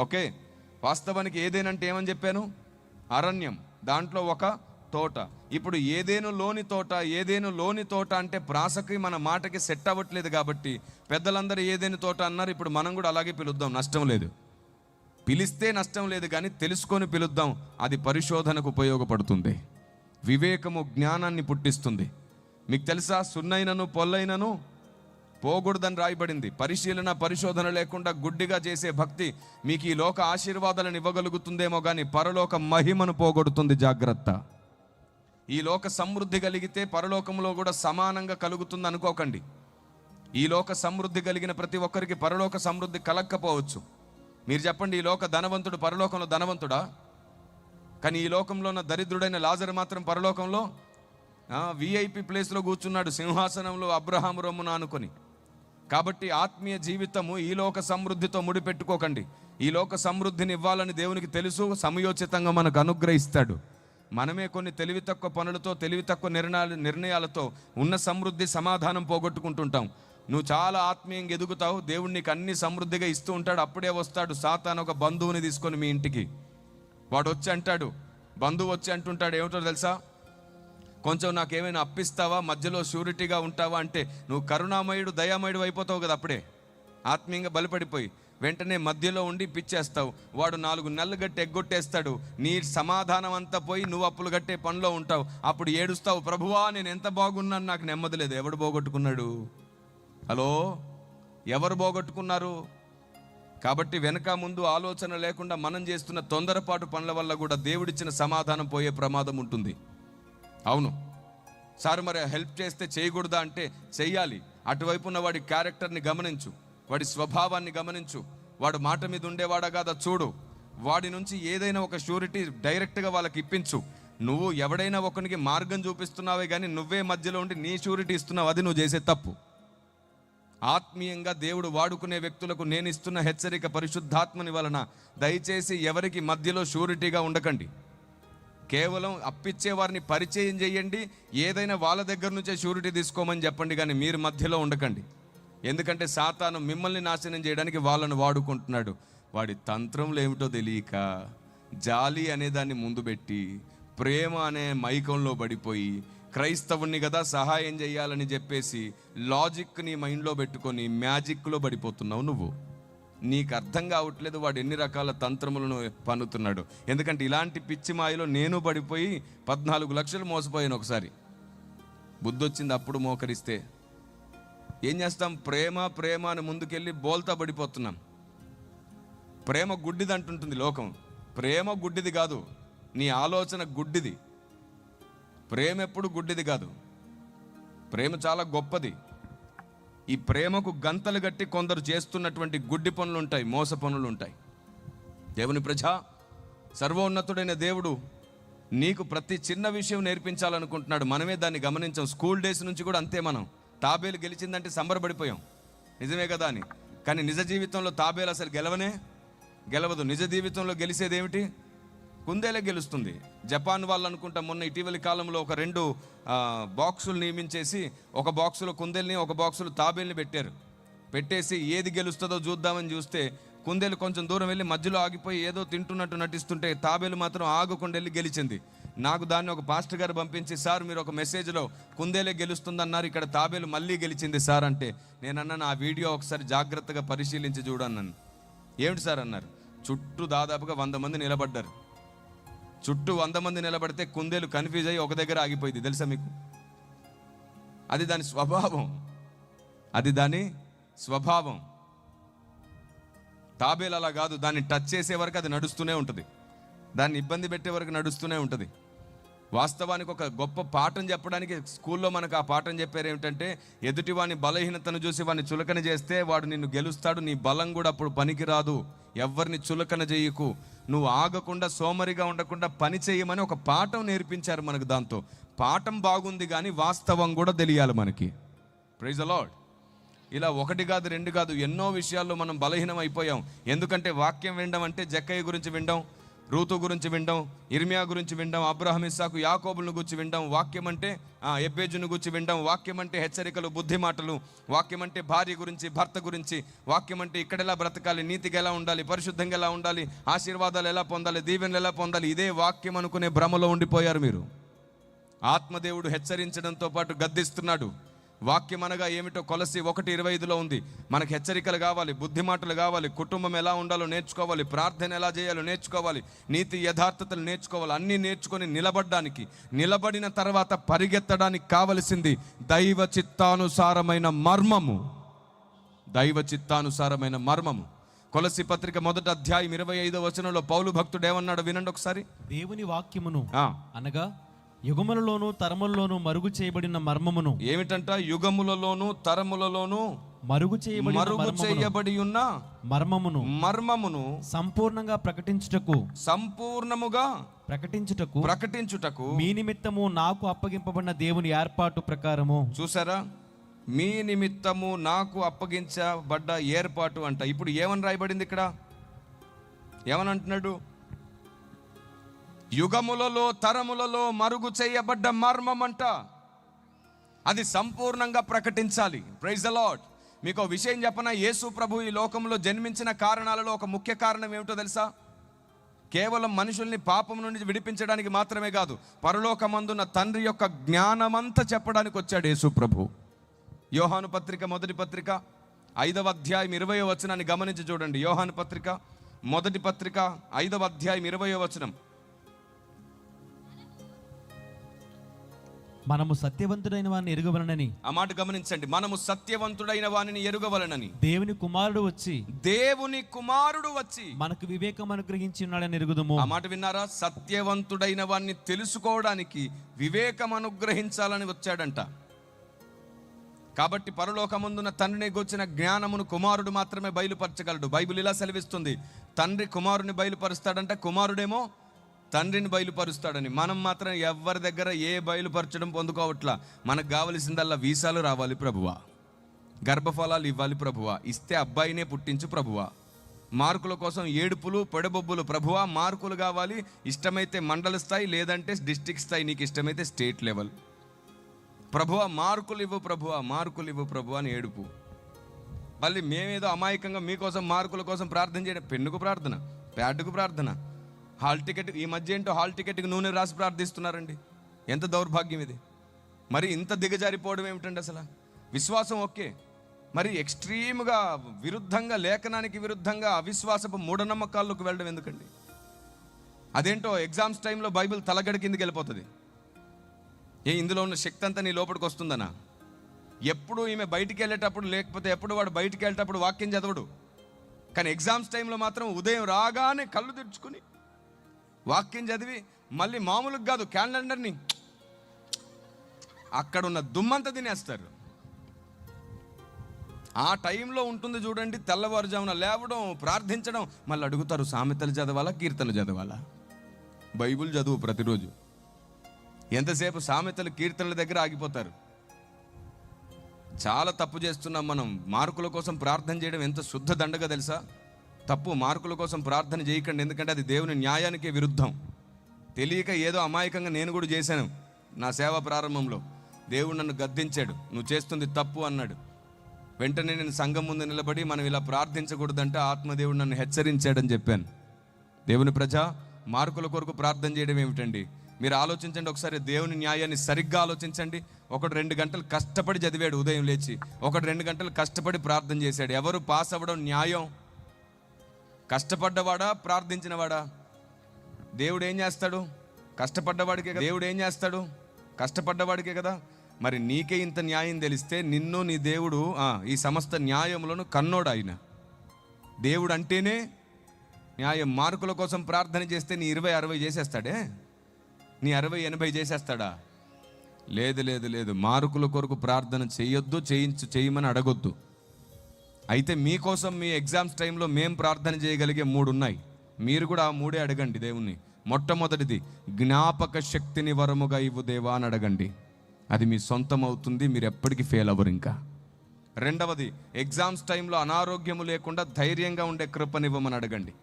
Okay, వాస్తవానికి ఏదేనంటే ఏమని చెప్పాను? అరణ్యం, దాంట్లో ఒక తోట. ఇప్పుడు ఏదేను లోని తోట అంటే ప్రాసకి మన మాటకి సెట్ అవ్వట్లేదు కాబట్టి పెద్దలందరూ ఏదేని తోట అన్నారు. ఇప్పుడు మనం కూడా అలాగే పిలుద్దాం, నష్టం లేదు. పిలిస్తే నష్టం లేదు, కానీ తెలుసుకొని పిలుద్దాం. అది పరిశోధనకు ఉపయోగపడుతుంది. వివేకము జ్ఞానాన్ని పుట్టిస్తుంది. మీకు తెలుసా, సున్నైనను పొల్లైనను పోకూడదని రాయబడింది. పరిశోధన లేకుండా గుడ్డిగా చేసే భక్తి మీకు ఈ లోక ఆశీర్వాదాలను ఇవ్వగలుగుతుందేమో కానీ పరలోక మహిమను పోగొడుతుంది. జాగ్రత్త. ఈ లోక సమృద్ధి కలిగితే పరలోకంలో కూడా సమానంగా కలుగుతుంది అనుకోకండి. ఈ లోక సమృద్ధి కలిగిన ప్రతి ఒక్కరికి పరలోక సమృద్ధి కలగకపోవచ్చు. మీరు చెప్పండి, ఈ లోక ధనవంతుడు పరలోకంలో ధనవంతుడా? కానీ ఈ లోకంలో ఉన్న దరిద్రుడైన లాజరు మాత్రం పరలోకంలో విఐపి ప్లేస్లో కూర్చున్నాడు, సింహాసనంలో అబ్రహాము రొమ్మున అనుకొని. కాబట్టి ఆత్మీయ జీవితము ఈ లోక సమృద్ధితో ముడిపెట్టుకోకండి. ఈ లోక సమృద్ధిని ఇవ్వాలని దేవునికి తెలుసు, సమయోచితంగా మనకు అనుగ్రహిస్తాడు. మనమే కొన్ని తెలివి తక్కువ పనులతో, తెలివి తక్కువ నిర్ణయాలతో ఉన్న సమృద్ధి సమాధానం పోగొట్టుకుంటుంటాం. నువ్వు చాలా ఆత్మీయంగా ఎదుగుతావు, దేవుడు నీకు అన్ని సమృద్ధిగా ఇస్తూ ఉంటాడు. అప్పుడే వస్తాడు సాతాను ఒక బంధువుని తీసుకొని మీ ఇంటికి. వాడు వచ్చి అంటాడు, బంధువు వచ్చి అంటుంటాడు, ఏమిటో తెలుసా, కొంచెం నాకేమైనా అప్పిస్తావా, మధ్యలో షూరిటీగా ఉంటావా అంటే నువ్వు కరుణామయుడు దయామయుడు అయిపోతావు కదా. అప్పుడే ఆత్మీయంగా బలపడిపోయి వెంటనే మధ్యలో ఉండి పిచ్చేస్తావు. వాడు 4 నెలలు గట్టి ఎగ్గొట్టేస్తాడు. నీ సమాధానం అంతా పోయి నువ్వు అప్పులు కట్టే పనిలో ఉంటావు. అప్పుడు ఏడుస్తావు, ప్రభువా నేను ఎంత బాగున్నాను, నాకు నెమ్మది లేదు. ఎవడు పోగొట్టుకున్నాడు? హలో, ఎవరు పోగొట్టుకున్నారు? కాబట్టి వెనక ముందు ఆలోచన లేకుండా మనం చేస్తున్న తొందరపాటు పనుల వల్ల కూడా దేవుడిచ్చిన సమాధానం పోయే ప్రమాదం ఉంటుంది. అవును సార్, మరి హెల్ప్ చేస్తే చేయకూడదా అంటే చెయ్యాలి. అటువైపు ఉన్న వాడి క్యారెక్టర్ని గమనించు, వాడి స్వభావాన్ని గమనించు, వాడు మాట మీద ఉండేవాడా కాదా చూడు. వాడి నుంచి ఏదైనా ఒక షూరిటీ డైరెక్ట్గా వాళ్ళకి ఇప్పించు. నువ్వు ఎవడైనా ఒకరికి మార్గం చూపిస్తున్నావే కానీ నువ్వే మధ్యలో ఉండి నీ షూరిటీ ఇస్తున్నావు, అది నువ్వు చేసే తప్పు. ఆత్మీయంగా దేవుడు వాడుకునే వ్యక్తులకు నేను ఇస్తున్న హెచ్చరిక పరిశుద్ధాత్మని వలన, దయచేసి ఎవరికి మధ్యలో షూరిటీగా ఉండకండి. కేవలం అప్పిచ్చే వారిని పరిచయం చేయండి, ఏదైనా వాళ్ళ దగ్గర నుంచే షూరిటీ తీసుకోమని చెప్పండి, కానీ మీరు మధ్యలో ఉండకండి. ఎందుకంటే సాతాను మిమ్మల్ని నాశనం చేయడానికి వాళ్ళను వాడుకుంటున్నాడు. వాడి తంత్రములు ఏమిటో తెలియక జాలి అనే దాన్ని ముందు పెట్టి ప్రేమ అనే మైకంలో పడిపోయి క్రైస్తవుణ్ణి కదా సహాయం చేయాలని చెప్పేసి లాజిక్ని మైండ్లో పెట్టుకొని మ్యాజిక్లో పడిపోతున్నావు నువ్వు. నీకు అర్థం కావట్లేదు వాడు ఎన్ని రకాల తంత్రములను పన్నుతున్నాడు. ఎందుకంటే ఇలాంటి పిచ్చి మాయలో నేను పడిపోయి 14 లక్షలు మోసపోయాను ఒకసారి. బుద్ధి వచ్చింది అప్పుడు మోకరిస్తే. ఏం చేస్తాం? ప్రేమ అని ముందుకెళ్ళి బోల్తా పడిపోతున్నాం. ప్రేమ గుడ్డిది అంటుంటుంది లోకం. ప్రేమ గుడ్డిది కాదు, నీ ఆలోచన గుడ్డిది. ప్రేమ ఎప్పుడు గుడ్డిది కాదు, ప్రేమ చాలా గొప్పది. ఈ ప్రేమకు గంతలు గట్టి కొందరు చేస్తున్నటువంటి గుడ్డి పనులు ఉంటాయి, మోస పనులు ఉంటాయి. దేవుని ప్రజా, సర్వోన్నతుడైన దేవుడు నీకు ప్రతి చిన్న విషయం నేర్పించాలనుకుంటున్నాడు. మనమే దాన్ని గమనించాం. స్కూల్ డేస్ నుంచి కూడా అంతే. మనం తాబేలు గెలిచిందంటే సంబరపడిపోయాం, నిజమే కదా అని. కానీ నిజ జీవితంలో తాబేలు అసలు గెలవదు. నిజ జీవితంలో గెలిచేది ఏమిటి? కుందేలే గెలుస్తుంది. జపాన్ వాళ్ళు అనుకుంటా మొన్న ఇటీవలి కాలంలో ఒక 2 బాక్సులు నియమించేసి ఒక బాక్సులో కుందేల్ని, ఒక బాక్సులో తాబేల్ని పెట్టేసి ఏది గెలుస్తుందో చూద్దామని చూస్తే కుందేలు కొంచెం దూరం వెళ్ళి మధ్యలో ఆగిపోయి ఏదో తింటున్నట్టు నటిస్తుంటే తాబేలు మాత్రం ఆగకుండా వెళ్ళి గెలిచింది. నాకు దాన్ని ఒక పాస్టర్ గారు పంపించి, సార్ మీరు ఒక మెసేజ్లో కుందేలే గెలుస్తుందన్నారు, ఇక్కడ తాబేలు మళ్ళీ గెలిచింది సార్ అంటే, నేనన్నాను ఆ వీడియో ఒకసారి జాగ్రత్తగా పరిశీలించి చూడన్నాను. ఏమిటి సార్ అన్నారు. చుట్టూ దాదాపుగా 100 మంది నిలబడ్డారు. చుట్టూ 100 మంది నిలబడితే కుందేలు కన్ఫ్యూజ్ అయ్యి ఒక దగ్గర ఆగిపోయింది. తెలుసా మీకు? అది దాని స్వభావం. తాబేలు అలా కాదు, దాన్ని టచ్ చేసే వరకు అది నడుస్తూనే ఉంటుంది, దాన్ని ఇబ్బంది పెట్టే వరకు నడుస్తూనే ఉంటుంది. వాస్తవానికి ఒక గొప్ప పాఠం చెప్పడానికి స్కూల్లో మనకు ఆ పాఠం చెప్పారు. ఏమిటంటే, ఎదుటి వాని బలహీనతను చూసి వాడిని చులకన చేస్తే వాడు నిన్ను గెలుస్తాడు, నీ బలం కూడా అప్పుడు పనికిరాదు. ఎవరిని చులకన చేయకు, నువ్వు ఆగకుండా సోమరిగా ఉండకుండా పని చేయమని ఒక పాఠం నేర్పించారు మనకు. దాంతో పాఠం బాగుంది, కానీ వాస్తవం కూడా తెలియాలి మనకి. Praise the Lord. ఇలా 1 కాదు 2 కాదు, ఎన్నో విషయాల్లో మనం బలహీనం అయిపోయాం. ఎందుకంటే వాక్యం వినడం అంటే జక్కయ్య గురించి వినడం, రూతు గురించి వినడం, ఇర్మియా గురించి వినడం, అబ్రహాం, ఇస్సాకు, యాకోబులను గురించి వినడం. వాక్యం అంటే ఎబ్బేజును గురించి వినడం. వాక్యం అంటే హెచ్చరికలు, బుద్ధి మాటలు. వాక్యం అంటే భార్య గురించి, భర్త గురించి. వాక్యం అంటే ఇక్కడెలా బ్రతకాలి, నీతిగా ఎలా ఉండాలి, పరిశుద్ధంగా ఎలా ఉండాలి, ఆశీర్వాదాలు ఎలా పొందాలి, దీవెనలు ఎలా పొందాలి. ఇదే వాక్యం అనుకునే భ్రమలో ఉండిపోయారు మీరు. ఆత్మదేవుడు హెచ్చరించడంతో పాటు గద్దిస్తున్నాడు. వాక్యం అనగా ఏమిటో కొలసి 1:25 ఉంది. మనకు హెచ్చరికలు కావాలి, బుద్ధి మాటలు కావాలి, కుటుంబం ఎలా ఉండాలో నేర్చుకోవాలి, ప్రార్థన ఎలా చేయాలో నేర్చుకోవాలి, నీతి యథార్థతలు నేర్చుకోవాలి. అన్నీ నేర్చుకొని నిలబడిన తర్వాత పరిగెత్తడానికి కావలసింది దైవ చిత్తానుసారమైన మర్మము. దైవ చిత్తానుసారమైన మర్మము. కొలసి పత్రిక 1వ అధ్యాయం 25వ వచనంలో పౌలు భక్తుడు ఏమన్నాడు వినండి ఒకసారి. దేవుని వాక్యమును అనగా యుగములలోను తరములలోను మరుగు చేయబడిన మర్మమును. ఏమిటంట? యుగములలోను తరములలోను మరుగు చేయబడి ఉన్న మర్మమును సంపూర్ణంగా ప్రకటించుటకు మీ నిమిత్తము నాకు అప్పగింపబడిన దేవుని ఏర్పాటు ప్రకారము. చూసారా? మీ నిమిత్తము నాకు అప్పగించబడ్డ ఏర్పాటు అంట. ఇప్పుడు ఏమని రాయబడింది ఇక్కడ? ఏమని అంటున్నాడు? యుగములలో తరములలో మరుగు చేయబడ్డ మర్మం అంట. అది సంపూర్ణంగా ప్రకటించాలి. Praise the Lord. మీకు ఒక విషయం చెప్పనా? యేసు ప్రభు ఈ లోకంలో జన్మించిన కారణాలలో ఒక ముఖ్య కారణం ఏమిటో తెలుసా? కేవలం మనుషుల్ని పాపం నుండి విడిపించడానికి మాత్రమే కాదు, పరలోకమందున్న తండ్రి యొక్క జ్ఞానమంతా చెప్పడానికి వచ్చాడు యేసు ప్రభు. యోహాను పత్రిక 1వ పత్రిక 5వ అధ్యాయం 20వ వచనాన్ని గమనించి చూడండి. యోహాను పత్రిక 1వ పత్రిక 5వ అధ్యాయం 20వ వచనం. మనము సత్యవంతుడైన వారిని ఎరుగవలనని. ఆ మాట గమనించండి. మనము సత్యవంతుడైన వారిని ఎరుగవలనని దేవుని కుమారుడు వచ్చి మనకు వివేకం అనుగ్రహించి ఉన్నాడని ఎరుగుదుము. ఆ మాట విన్నారా? సత్యవంతుడైన వారిని తెలుసుకోవడానికి వివేకం అనుగ్రహించాలని వచ్చాడంట. కాబట్టి పరలోకమందున తండ్రిని గూర్చిన జ్ఞానమును కుమారుడు మాత్రమే బయలుపరచగలడు. బైబిల్ ఇలా సెలవిస్తుంది, తండ్రి కుమారుని బయలుపరుస్తాడంట, కుమారుడేమో తండ్రిని బయలుపరుస్తాడని. మనం మాత్రం ఎవరి దగ్గర ఏ బయలుపరచడం పొందుకోవట్లా. మనకు కావలసిందల్లా వీసాలు రావాలి ప్రభువా, గర్భఫలాలు ఇవ్వాలి ప్రభువా, ఇస్తే అబ్బాయినే పుట్టించు ప్రభువా, మార్కుల కోసం ఏడుపులు పొడబొబ్బులు ప్రభువా, మార్కులు కావాలి, ఇష్టమైతే మండల స్థాయి, లేదంటే డిస్ట్రిక్ట్ స్థాయి, నీకు ఇష్టమైతే స్టేట్ లెవెల్. ప్రభువా మార్కులు ఇవ్వు ప్రభువా, మార్కులు ఇవ్వు ప్రభువా అని ఏడుపు. మళ్ళీ మేమేదో అమాయకంగా మీకోసం మార్కుల కోసం ప్రార్థన చేయడం. పెన్నుకు ప్రార్థన, ప్యాడ్కు ప్రార్థన, హాల్ టికెట్. ఈ మధ్య ఏంటో హాల్ టికెట్కి నూనె రాసి ప్రార్థిస్తున్నారండి. ఎంత దౌర్భాగ్యం ఇది! మరి ఇంత దిగజారిపోవడం ఏమిటండి అసలు? విశ్వాసం ఓకే, మరి ఎక్స్ట్రీమ్గా విరుద్ధంగా, లేఖనానికి విరుద్ధంగా అవిశ్వాసపు మూఢనమ్మకాల్లోకి వెళ్ళడం ఎందుకండి? అదేంటో ఎగ్జామ్స్ టైంలో బైబిల్ తలగడ కిందకి వెళ్ళిపోతుంది. ఇందులో ఉన్న శక్తి అంతా నీ లోపలికి వస్తుందనా? ఎప్పుడు ఈమె బయటికి వెళ్ళేటప్పుడు, లేకపోతే ఎప్పుడు వాడు బయటికి వెళ్ళేటప్పుడు వాక్యం చదవడు. కానీ ఎగ్జామ్స్ టైంలో మాత్రం ఉదయం రాగానే కళ్ళు తెరుచుకుని వాక్యం చదివి, మళ్ళీ మామూలుగా కాదు, క్యాలెండర్ని అక్కడ ఉన్న దుమ్మంతా తినేస్తారు. ఆ టైంలో ఉంటుంది చూడండి, తెల్లవారుజామున లేవడం, ప్రార్థించడం, మళ్ళీ అడుగుతారు సామెతలు చదవాలా, కీర్తనలు చదవాలా? బైబుల్ చదువు ప్రతిరోజు. ఎంతసేపు సామెతలు, కీర్తనల దగ్గర ఆగిపోతారు. చాలా తప్పు చేస్తున్నాం మనం. మార్కుల కోసం ప్రార్థన చేయడం ఎంత శుద్ధ దండగా తెలుసా? తప్పు. మార్కుల కోసం ప్రార్థన చేయకండి, ఎందుకంటే అది దేవుని న్యాయానికే విరుద్ధం. తెలియక ఏదో అమాయకంగా నేను కూడా చేశాను. నా సేవ ప్రారంభంలో దేవుడు నన్ను గద్దించాడు, నువ్వు చేస్తుంది తప్పు అన్నాడు. వెంటనే నేను సంఘం ముందు నిలబడి మనం ఇలా ప్రార్థించకూడదంటే ఆత్మదేవుడు నన్ను హెచ్చరించాడని చెప్పాను. దేవుని ప్రజ, మార్కుల కొరకు ప్రార్థన చేయడం ఏమిటండి? మీరు ఆలోచించండి ఒకసారి, దేవుని న్యాయాన్ని సరిగ్గా ఆలోచించండి. 1-2 గంటలు కష్టపడి చదివాడు ఉదయం లేచి, 1-2 గంటలు కష్టపడి ప్రార్థన చేశాడు. ఎవరు పాస్ అవ్వడం న్యాయం? కష్టపడ్డవాడా, ప్రార్థించినవాడా? దేవుడు ఏం చేస్తాడు? కష్టపడ్డవాడికే కదా. దేవుడు ఏం చేస్తాడు? కష్టపడ్డవాడికే కదా. మరి నీకే ఇంత న్యాయం తెలిస్తే నిన్ను నీ దేవుడు ఈ సమస్త న్యాయములను కన్నోడు ఆయన. దేవుడు అంటేనే న్యాయం. మార్కుల కోసం ప్రార్థన చేస్తే నీ 20-60 చేసేస్తాడే, నీ 60-80 చేసేస్తాడా? లేదు లేదు లేదు. మార్కుల కొరకు ప్రార్థన చేయొద్దు, చేయమని అడగొద్దు. అయితే మీకోసం మీ ఎగ్జామ్స్ టైంలో మేము ప్రార్థన చేయగలిగే 3 ఉన్నాయి. మీరు కూడా ఆ 3 అడగండి దేవుణ్ణి. మొట్టమొదటిది, జ్ఞాపక శక్తిని వరముగా ఇవ్వు దేవా అని అడగండి. అది మీ సొంతం అవుతుంది, మీరు ఎప్పటికీ ఫెయిల్ అవ్వరు ఇంకా. రెండవది, ఎగ్జామ్స్ టైంలో అనారోగ్యము లేకుండా ధైర్యంగా ఉండే కృపనివ్వమని అడగండి.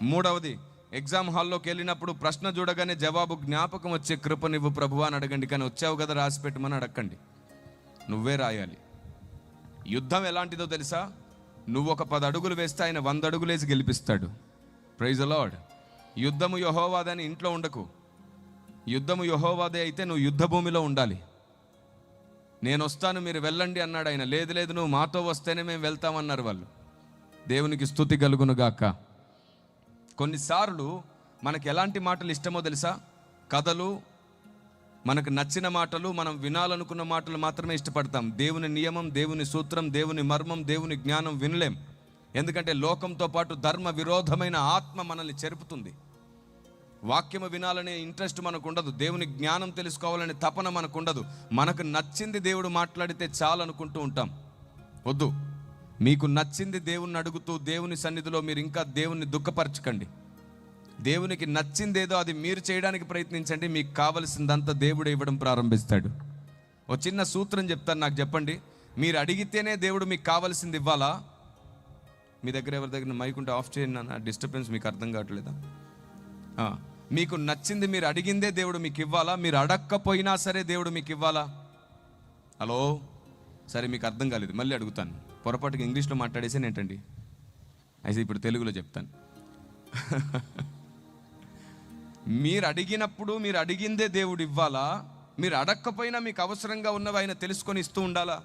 మూడవది, ఎగ్జామ్ హాల్లోకి వెళ్ళినప్పుడు ప్రశ్న చూడగానే జవాబు జ్ఞాపకం వచ్చే కృపనివ్వు ప్రభువా అని అడగండి. కానీ వచ్చావు కదా రాసి పెట్టమని అడగండి, నువ్వే రాయాలి. యుద్ధం ఎలాంటిదో తెలుసా? నువ్వు ఒక 10 అడుగులు వేస్తే ఆయన 100 అడుగులేసి గెలిపిస్తాడు. Praise the Lord. యుద్ధము యెహోవాదని ఇంట్లో ఉండకు. యుద్ధము యెహోవాదే అయితే నువ్వు యుద్ధ భూమిలో ఉండాలి. నేను వస్తాను మీరు వెళ్ళండి అన్నాడు ఆయన. లేదు లేదు నువ్వు మాతో వస్తేనే మేము వెళ్తామన్నారు వాళ్ళు. దేవునికి స్తుతి కలుగును గాక. కొన్నిసార్లు మనకి ఎలాంటి మాటలు ఇష్టమో తెలుసా? కథలు, మనకు నచ్చిన మాటలు, మనం వినాలనుకున్న మాటలు మాత్రమే ఇష్టపడతాం. దేవుని నియమం, దేవుని సూత్రం, దేవుని మర్మం, దేవుని జ్ఞానం వినలేం. ఎందుకంటే లోకంతో పాటు ధర్మ విరోధమైన ఆత్మ మనల్ని చెరుపుతుంది. వాక్యము వినాలనే ఇంట్రెస్ట్ మనకు ఉండదు. దేవుని జ్ఞానం తెలుసుకోవాలనే తపన మనకు ఉండదు. మనకు నచ్చింది దేవుడు మాట్లాడితే చాలు అనుకుంటూ ఉంటాం. వద్దు, మీకు నచ్చింది దేవుణ్ణి అడుగుతూ దేవుని సన్నిధిలో మీరు ఇంకా దేవుణ్ణి దుఃఖపరచకండి. దేవునికి నచ్చిందేదో అది మీరు చేయడానికి ప్రయత్నించండి. మీకు కావలసిందంతా దేవుడు ఇవ్వడం ప్రారంభిస్తాడు. ఓ చిన్న సూత్రం చెప్తాను, నాకు చెప్పండి. మీరు అడిగితేనే దేవుడు మీకు కావాల్సింది ఇవ్వాలా? మీ దగ్గర ఎవరి దగ్గర మైక్ ఉంటే ఆఫ్ చేయండి అన్న, డిస్టర్బెన్స్ మీకు అర్థం కావట్లేదా? మీకు నచ్చింది మీరు అడిగిందే దేవుడు మీకు ఇవ్వాలా? మీరు అడక్కపోయినా సరే దేవుడు మీకు ఇవ్వాలా? హలో, సరే మీకు అర్థం కాలేదు, మళ్ళీ అడుగుతాను. పొరపాటుగా ఇంగ్లీష్లో మాట్లాడేసాను ఏంటండి? అయితే ఇప్పుడు తెలుగులో చెప్తాను. మీరు అడిగినప్పుడు మీరు అడిగిందే దేవుడు ఇవ్వాలా? మీరు అడక్కపోయినా మీకు అవసరంగా ఉన్నవి ఆయన తెలుసుకొని ఇస్తూ ఉండాలా?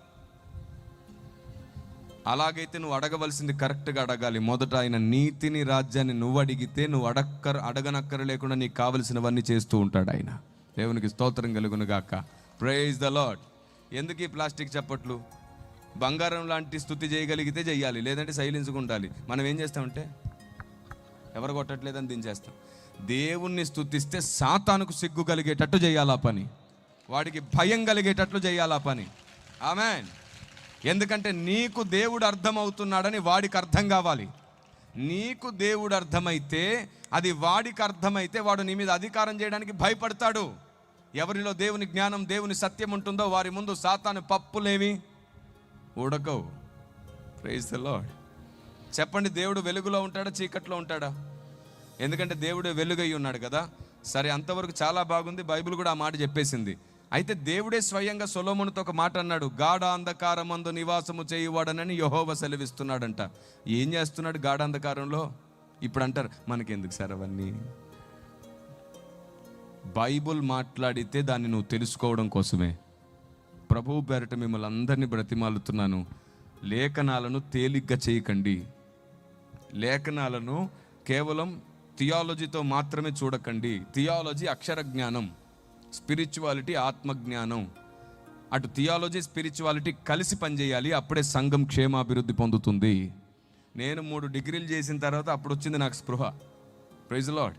అలాగైతే నువ్వు అడగవలసింది కరెక్ట్గా అడగాలి. మొదట ఆయన నీతిని, రాజ్యాన్ని నువ్వు అడిగితే నువ్వు అడగనక్కర లేకుండా నీకు కావలసినవన్నీ చేస్తూ ఉంటాడు ఆయన. దేవునికి స్తోత్రం కలుగును గాక. Praise the Lord. ఎందుకు ఈ ప్లాస్టిక్ చప్పట్లు? బంగారం లాంటి స్తుతి చేయగలిగితే చెయ్యాలి, లేదంటే సైలెన్స్గా ఉండాలి. మనం ఏం చేస్తామంటే ఎవరు కొట్టట్లేదని దించేస్తాం. దేవుణ్ణి స్తుతిస్తే సాతానుకు సిగ్గు కలిగేటట్టు చేయాలా పని, వాడికి భయం కలిగేటట్లు చేయాలా పని. ఆమేన్. ఎందుకంటే నీకు దేవుడు అర్థమవుతున్నాడని వాడికి అర్థం కావాలి. నీకు దేవుడు అర్థమైతే, అది వాడికి అర్థమైతే వాడు నీ మీద అధికారం చేయడానికి భయపడతాడు. ఎవరిలో దేవుని జ్ఞానం, దేవుని సత్యం ఉంటుందో వారి ముందు సాతాను పప్పులేవి ఉడకవు. Praise the Lord. చెప్పండి, దేవుడు వెలుగులో ఉంటాడా చీకట్లో ఉంటాడా? ఎందుకంటే దేవుడు వెలుగై ఉన్నాడు కదా. సరే, అంతవరకు చాలా బాగుంది. బైబిల్ కూడా ఆ మాట చెప్పేసింది. అయితే దేవుడే స్వయంగా సొలొమోనుతో ఒక మాట అన్నాడు, గాఢ అంధకారమందు నివాసము చేయువాడనని యెహోవా సెలవిస్తున్నాడంట. ఏం చేస్తున్నాడు గాఢ అంధకారంలో? ఇప్పుడు అంటారు మనకెందుకు సార్ అవన్నీ. బైబుల్ మాట్లాడితే దాన్ని నువ్వు తెలుసుకోవడం కోసమే. ప్రభువు పేరట మిమ్మల్ని అందరినీ బ్రతిమాలుతున్నాను, లేఖనాలను తేలిగ్గా చేయకండి. లేఖనాలను కేవలం థియాలజీతో మాత్రమే చూడకండి. థియాలజీ అక్షర జ్ఞానం, స్పిరిచువాలిటీ ఆత్మజ్ఞానం. అటు థియాలజీ స్పిరిచువాలిటీ కలిసి పనిచేయాలి. అప్పుడే సంఘం క్షేమాభివృద్ధి పొందుతుంది. నేను 3 డిగ్రీలు చేసిన తర్వాత అప్పుడు వచ్చింది నాకు స్పృహ. Praise the Lord.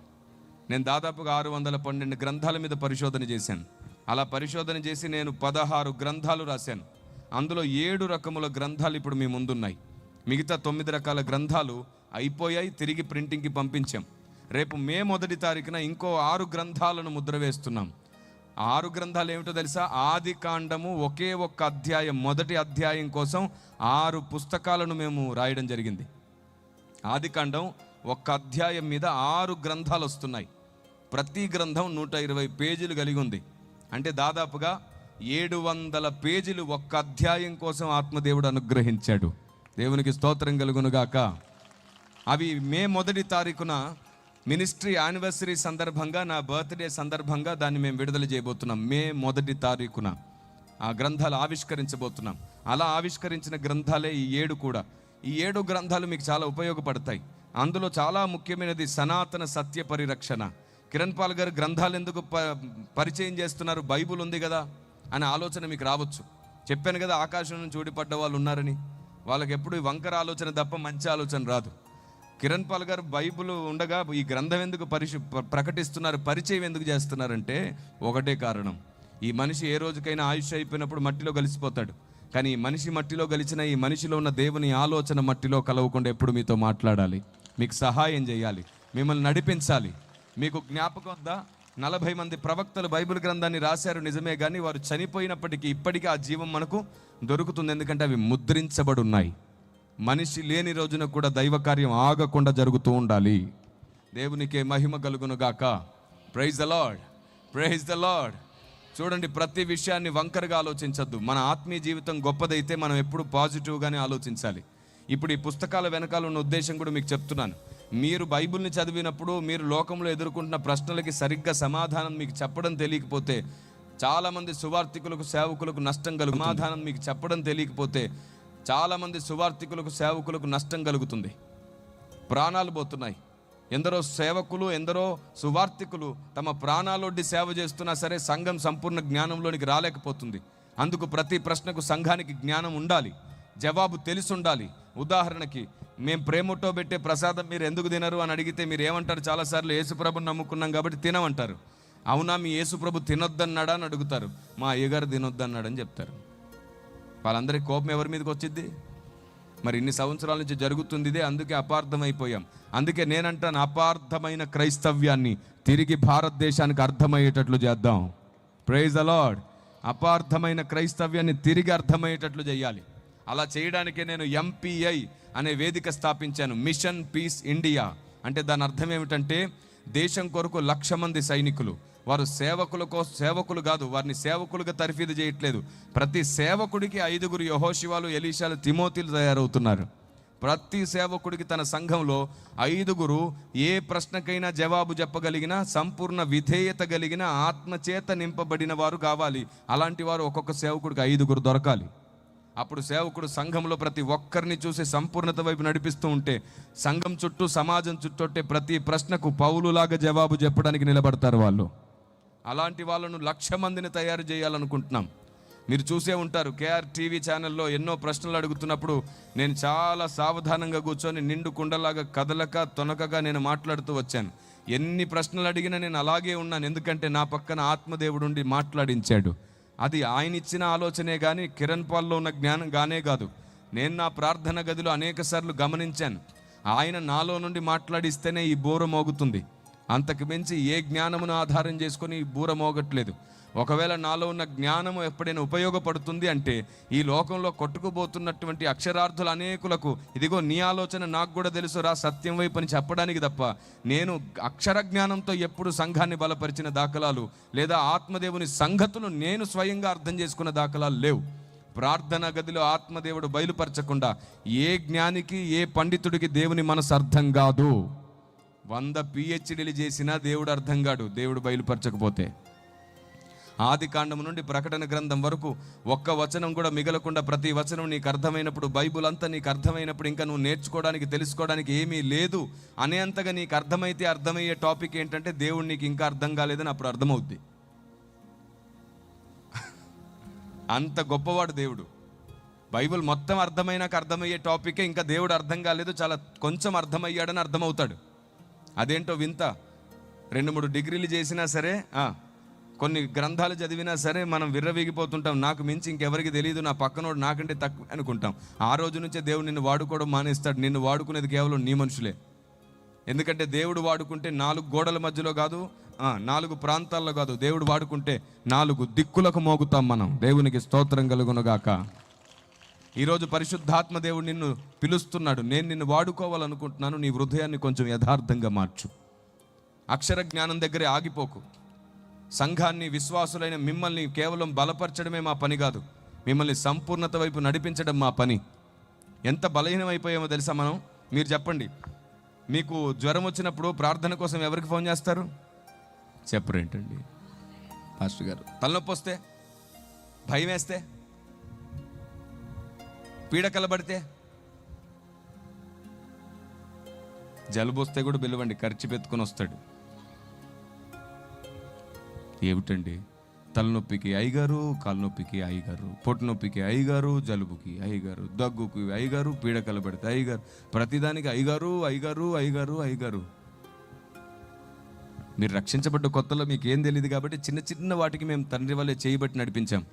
నేను దాదాపుగా 612 గ్రంథాల మీద పరిశోధన చేశాను. అలా పరిశోధన చేసి నేను 16 గ్రంథాలు రాశాను. అందులో 7 రకముల గ్రంథాలు ఇప్పుడు మీ ముందున్నాయి. మిగతా 9 రకాల గ్రంథాలు అయిపోయాయి, తిరిగి ప్రింటింగ్కి పంపించాం. రేపు మే 1వ తారీఖున ఇంకో 6 గ్రంథాలను ముద్ర వేస్తున్నాం. 6 గ్రంథాలు ఏమిటో తెలుసా? ఆది కాండము ఒకే ఒక్క అధ్యాయం, మొదటి అధ్యాయం కోసం 6 పుస్తకాలను మేము రాయడం జరిగింది. ఆది కాండం ఒక్క అధ్యాయం మీద 6 గ్రంథాలు వస్తున్నాయి. ప్రతి గ్రంథం 120 పేజీలు కలిగి ఉంది. అంటే దాదాపుగా 700 పేజీలు ఒక్క అధ్యాయం కోసం ఆత్మదేవుడు అనుగ్రహించాడు. దేవునికి స్తోత్రం కలుగునుగాక. అవి మే 1వ తారీఖున మినిస్ట్రీ యానివర్సరీ సందర్భంగా, నా బర్త్డే సందర్భంగా దాన్ని మేము విడుదల చేయబోతున్నాం. మే 1వ తారీఖున ఆ గ్రంథాలు ఆవిష్కరించబోతున్నాం. అలా ఆవిష్కరించిన గ్రంథాలే ఈ 7 కూడా. ఈ 7 గ్రంథాలు మీకు చాలా ఉపయోగపడతాయి. అందులో చాలా ముఖ్యమైనది సనాతన సత్య పరిరక్షణ. కిరణ్ పాల్ గారు గ్రంథాలు ఎందుకు పరిచయం చేస్తున్నారు, బైబుల్ ఉంది కదా అనే ఆలోచన మీకు రావచ్చు. చెప్పాను కదా, ఆకాశం నుంచి ఊడిపడ్డ వాళ్ళు ఉన్నారని. వాళ్ళకి ఎప్పుడు వంకర ఆలోచన తప్ప మంచి ఆలోచన రాదు. కిరణ్ పాల్ గారు బైబుల్ ఉండగా ఈ గ్రంథం ఎందుకు ప్రకటిస్తున్నారు, పరిచయం ఎందుకు చేస్తున్నారంటే ఒకటే కారణం. ఈ మనిషి ఏ రోజుకైనా ఆయుష్ అయిపోయినప్పుడు మట్టిలో కలిసిపోతాడు. కానీ ఈ మనిషి మట్టిలో కలిసిన ఈ మనిషిలో ఉన్న దేవుని ఆలోచన మట్టిలో కలవకుండా ఎప్పుడు మీతో మాట్లాడాలి, మీకు సహాయం చేయాలి, మిమ్మల్ని నడిపించాలి. మీకు జ్ఞాపకం ఉందా, 40 మంది ప్రవక్తలు బైబిల్ గ్రంథాన్ని రాశారు నిజమే, కానీ వారు చనిపోయినప్పటికీ ఇప్పటికీ ఆ జీవం మనకు దొరుకుతుంది. ఎందుకంటే అవి ముద్రించబడి ఉన్నాయి. మనిషి లేని రోజున కూడా దైవ కార్యం ఆగకుండా జరుగుతూ ఉండాలి. దేవునికే మహిమ కలుగును గాక. Praise the Lord, praise the Lord. చూడండి, ప్రతి విషయాన్ని వంకరగా ఆలోచించద్దు. మన ఆత్మీయ జీవితం గొప్పదైతే మనం ఎప్పుడు పాజిటివ్గానే ఆలోచించాలి. ఇప్పుడు ఈ పుస్తకాల వెనకాల ఉన్న ఉద్దేశం కూడా మీకు చెప్తున్నాను. మీరు బైబిల్ని చదివినప్పుడు మీరు లోకంలో ఎదుర్కొంటున్న ప్రశ్నలకి సరిగ్గా సమాధానం మీకు చెప్పడం తెలియకపోతే, చాలామంది సువార్థికులకు సేవకులకు నష్టం కలుగుతుంది. సమాధానం మీకు చెప్పడం తెలియకపోతే చాలామంది సువార్థికులకు సేవకులకు నష్టం కలుగుతుంది. ప్రాణాలు పోతున్నాయి. ఎందరో సేవకులు, ఎందరో సువార్థికులు తమ ప్రాణాలొడ్డి సేవ చేస్తున్నా సరే సంఘం సంపూర్ణ జ్ఞానంలోనికి రాలేకపోతుంది. అందుకు ప్రతి ప్రశ్నకు సంఘానికి జ్ఞానం ఉండాలి, జవాబు తెలిసి ఉండాలి. ఉదాహరణకి, మేము ప్రేమతో పెట్టే ప్రసాదం మీరు ఎందుకు తినరు అని అడిగితే మీరు ఏమంటారు? చాలాసార్లు యేసుప్రభుని నమ్ముకున్నాం కాబట్టి తినమంటారు. అవునా, మీ యేసుప్రభు తినొద్దన్నాడా అని అడుగుతారు. మా అయ్యగారు తినొద్దన్నాడని చెప్తారు. వాళ్ళందరికీ కోపం ఎవరి మీదకి వచ్చింది? మరి ఇన్ని సంవత్సరాల నుంచి జరుగుతుంది ఇదే. అందుకే అపార్థమైపోయాం. అందుకే నేనంటాను, అపార్థమైన క్రైస్తవ్యాన్ని తిరిగి భారతదేశానికి అర్థమయ్యేటట్లు చేద్దాం. Praise the lord. అపార్థమైన క్రైస్తవ్యాన్ని తిరిగి అర్థమయ్యేటట్లు చేయాలి. అలా చేయడానికే నేను MPI అనే వేదిక స్థాపించాను, మిషన్ పీస్ ఇండియా. అంటే దాని అర్థం ఏమిటంటే, దేశం కొరకు 1,00,000 మంది సైనికులు. వారు సేవకులు కాదు, వారిని సేవకులుగా తర్ఫీదు చేయట్లేదు. ప్రతి సేవకుడికి 5 యెహోషువలు, ఎలీషాలు, తిమోతిలు తయారవుతున్నారు. ప్రతి సేవకుడికి తన సంఘంలో 5 ఏ ప్రశ్నకైనా జవాబు చెప్పగలిగిన, సంపూర్ణ విధేయత కలిగిన, ఆత్మచేత నింపబడిన వారు కావాలి. అలాంటి వారు ఒక్కొక్క సేవకుడికి 5 దొరకాలి. అప్పుడు సేవకుడు సంఘంలో ప్రతి ఒక్కరిని చూసి సంపూర్ణత వైపు నడిపిస్తూ ఉంటే, సంఘం చుట్టూ, సమాజం చుట్టూ ప్రతి ప్రశ్నకు పౌలులాగా జవాబు చెప్పడానికి నిలబడతారు వాళ్ళు. అలాంటి వాళ్ళను 1,00,000 మందిని తయారు చేయాలనుకుంటున్నాం. మీరు చూసే ఉంటారు, KR టీవీ ఛానల్లో ఎన్నో ప్రశ్నలు అడుగుతున్నప్పుడు నేను చాలా సావధానంగా కూర్చొని నిండు కుండలాగా కదలక తొనకగా నేను మాట్లాడుతూ వచ్చాను. ఎన్ని ప్రశ్నలు అడిగినా నేను అలాగే ఉన్నాను. ఎందుకంటే నా పక్కన ఆత్మదేవుడు ఉండి మాట్లాడించాడు. అది ఆయన ఇచ్చిన ఆలోచనే కానీ కిరణ్ పాల్లో ఉన్న జ్ఞానం గానే కాదు. నేను నా ప్రార్థన గదిలో అనేక సార్లు గమనించాను, ఆయన నాలో నుండి మాట్లాడిస్తేనే ఈ బూర మోగుతుంది. అంతకు మించి ఏ జ్ఞానమును ఆధారం చేసుకొని ఈ బూర మోగట్లేదు. ఒకవేళ నాలో ఉన్న జ్ఞానము ఎప్పుడైనా ఉపయోగపడుతుంది అంటే, ఈ లోకంలో కొట్టుకుపోతున్నటువంటి అక్షరార్థులు అనేకులకు, ఇదిగో నీ ఆలోచన నాకు కూడా తెలుసు రా సత్యం వైపు అని చెప్పడానికి తప్ప, నేను అక్షర జ్ఞానంతో ఎప్పుడు సంఘాన్ని బలపరిచిన దాఖలాలు లేదా ఆత్మదేవుని సంగతులు నేను స్వయంగా అర్థం చేసుకున్న దాఖలాలు లేవు. ప్రార్థనా గదిలో ఆత్మదేవుడు బయలుపరచకుండా ఏ జ్ఞానికి, ఏ పండితుడికి దేవుని మనసు అర్థం కాదు. 100 PhDలు చేసినా దేవుడు అర్థం కాడు, దేవుడు బయలుపరచకపోతే. ఆది కాండం నుండి ప్రకటన గ్రంథం వరకు ఒక్క వచనం కూడా మిగలకుండా ప్రతి వచనం నీకు అర్థమైనప్పుడు, బైబుల్ అంతా నీకు అర్థమైనప్పుడు ఇంకా నువ్వు నేర్చుకోవడానికి, తెలుసుకోవడానికి ఏమీ లేదు అనేంతగా నీకు అర్థమైతే అర్థమయ్యే టాపిక్ ఏంటంటే, దేవుడు నీకు ఇంకా అర్థం కాలేదని అప్పుడు అర్థమవుద్ది. అంత గొప్పవాడు దేవుడు. బైబిల్ మొత్తం అర్థమైనాక అర్థమయ్యే టాపికే ఇంకా దేవుడు అర్థం కాలేదు, చాలా కొంచెం అర్థమయ్యాడని అర్థమవుతాడు. అదేంటో వింత. 2-3 డిగ్రీలు చేసినా సరే, కొన్ని గ్రంథాలు చదివినా సరే మనం విర్రవీగిపోతుంటాం. నాకు మించి ఇంకెవరికి తెలియదు, నా పక్కనోడు నాకంటే తక్కువ అనుకుంటాం. ఆ రోజు నుంచే దేవుడు నిన్ను వాడుకోవడం మానేస్తాడు. నిన్ను వాడుకునేది కేవలం నీ మనుషులే. ఎందుకంటే దేవుడు వాడుకుంటే 4 గోడల మధ్యలో కాదు, 4 ప్రాంతాల్లో కాదు. దేవుడు వాడుకుంటే 4 దిక్కులకు మోగుతాం మనం. దేవునికి స్తోత్రం కలుగునుగాక. ఈరోజు పరిశుద్ధాత్మ దేవుడు నిన్ను పిలుస్తున్నాడు. నేను నిన్ను వాడుకోవాలనుకుంటున్నాను. నీ హృదయాన్ని కొంచెం యథార్థంగా మార్చు. అక్షర జ్ఞానం దగ్గరే ఆగిపోకు. సంఘాన్ని, విశ్వాసులైన మిమ్మల్ని కేవలం బలపరచడమే మా పని కాదు, మిమ్మల్ని సంపూర్ణత వైపు నడిపించడం మా పని. ఎంత బలహీనమైపోయామో తెలుసా మనం? మీరు చెప్పండి, మీకు జ్వరం వచ్చినప్పుడు ప్రార్థన కోసం ఎవరికి ఫోన్ చేస్తారు? చెప్పరేంటండి పాస్టర్ గారు? తలనొప్పి వస్తే, భయం వేస్తే, పీడకలబడితే, జలుబు వస్తే కూడా పిలవండి, ఖర్చు పెట్టుకొని వస్తాడు. ఏమిటండి? తలనొప్పికి అయ్యగారు, కాలునొప్పికి అయ్యగారు, పొట్టు నొప్పికి అయ్యగారు, జలుబుకి అయ్యగారు, దగ్గుకి అయ్యగారు, పీడకలబడితే అయ్యగారు, ప్రతిదానికి అయ్యగారు అయ్యగారు అయ్యగారు అయ్యగారు. మీరు రక్షించబడ్డ కొత్తలో మీకు ఏం తెలియదు కాబట్టి చిన్న చిన్న వాటికి మేము తండ్రి వల్లే చేయబట్టి నడిపించాం.